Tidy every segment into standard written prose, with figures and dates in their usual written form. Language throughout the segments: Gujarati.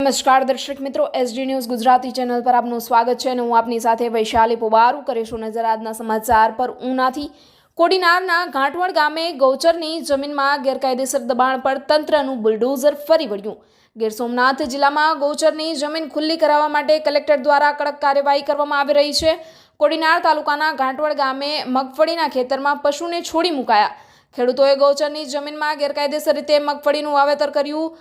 નમસ્કાર દર્શક મિત્રો, એસડી ન્યૂઝ ગુજરાતી ચેનલ પર આપનું સ્વાગત છે અને હું આપની સાથે વૈશાલી પોબારું કરીશું નજર આજના સમાચાર પર. ઉનાથી કોડીનારના ઘાંટવણ ગામે ગૌચરની જમીનમાં ગેરકાયદેસર દબાણ પર તંત્રનું બુલડોઝર ફરી વળ્યું. ગીર સોમનાથ જિલ્લામાં ગૌચરની જમીન ખુલ્લી કરાવવા માટે કલેક્ટર દ્વારા કડક કાર્યવાહી કરવામાં આવી રહી છે. કોડીનાર તાલુકાના ઘાંટવણ ગામે મગફળીના ખેતરમાં પશુને છોડી મુકાયા. ખેડૂતોએ ગૌચરની જમીનમાં ગેરકાયદેસર રીતે મગફળીનું વાવેતર કર્યું,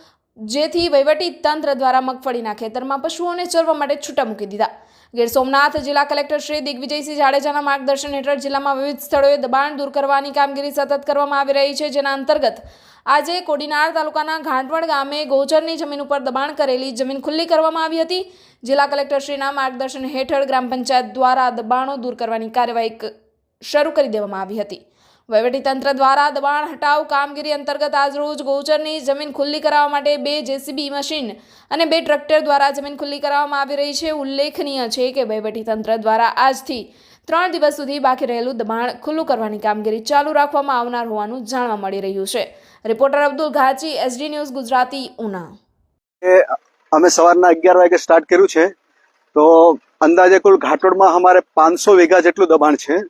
જેથી વહીવટી તંત્ર દ્વારા મગફળીના ખેતરમાં પશુઓને ચરવા માટે છૂટા મૂકી દીધા. ગીર સોમનાથ જિલ્લા કલેક્ટર શ્રી દિગ્વિજયસિંહ જાડેજાના માર્ગદર્શન હેઠળ જિલ્લામાં વિવિધ સ્થળોએ દબાણ દૂર કરવાની કામગીરી સતત કરવામાં આવી રહી છે, જેના અંતર્ગત આજે કોડીનાર તાલુકાના ઘાંટવણ ગામે ગૌચરની જમીન ઉપર દબાણ કરેલી જમીન ખુલ્લી કરવામાં આવી હતી. જિલ્લા કલેક્ટર શ્રીના માર્ગદર્શન હેઠળ ગ્રામ પંચાયત દ્વારા દબાણો દૂર કરવાની કાર્યવાહી શરૂ કરી દેવામાં આવી હતી. વહીવટીતંત્ર દ્વારા દબાણ હટાવ કામગીરી અંતર્ગત આજરોજ ગૌચરની જમીન ખુલ્લી કરાવવા માટે 2 જેસીબી મશીન અને 2 ટ્રેક્ટર દ્વારા જમીન ખુલ્લી કરાવવામાં આવી રહી છે. ઉલ્લેખનીય છે કે વહીવટીતંત્ર દ્વારા આજથી 3 દિવસ સુધી બાકી રહેલું દબાણ ખુલ્લું કરવાની કામગીરી ચાલુ રાખવામાં આવનાર હોવાનું જાણવા મળી રહ્યું છે. Reporter Abdul Ghachi, SD news Gujarati, Una. અમે સવારના 11 વાગે સ્ટાર્ટ કર્યું છે, તો અંદાજે કુલ ઘાટોડમાં અમારે 500 વીઘા જેટલું દબાણ છે.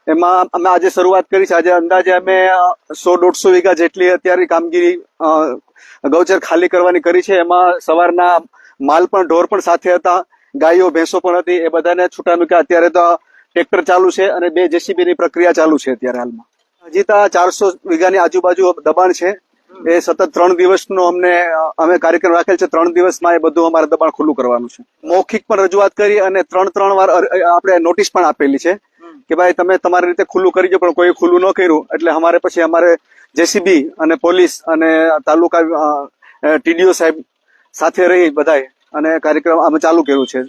એમાં અમે આજે શરૂઆત કરી છે. આજે અંદાજે અમે 100-150 વીઘા જેટલી અત્યારે કામગીરી ગૌચર ખાલી કરવાની કરી છે. એમાં સવારના માલ પણ ઢોર પણ સાથે હતા, ગાયો ભેંસો પણ હતી, એ બધાને છૂટા મૂક્યા. અત્યારે તો ટ્રેક્ટર ચાલુ છે અને 2 જેસીબીની પ્રક્રિયા ચાલુ છે અત્યારે હાલમાં. હજી તો 400 વીઘાની આજુબાજુ દબાણ છે. એ સતત 3 દિવસનો અમે કાર્યક્રમ રાખેલ છે. 3 દિવસમાં એ બધું અમારે દબાણ ખુલ્લું કરવાનું છે. મૌખિક પણ રજૂઆત કરી અને 3 વાર આપણે નોટિસ પણ આપેલી છે કે ભાઈ તમે તમારી રીતે ખુલ્લું કરી દો, પણ કોઈ ખુલ્લું ન કર્યું એટલે અમારે જેસીબી અને પોલીસ અને તાલુકા ટીડીઓ સાહેબ સાથે રહી બધાય અને કાર્યક્રમ અમે ચાલુ કર્યું છે.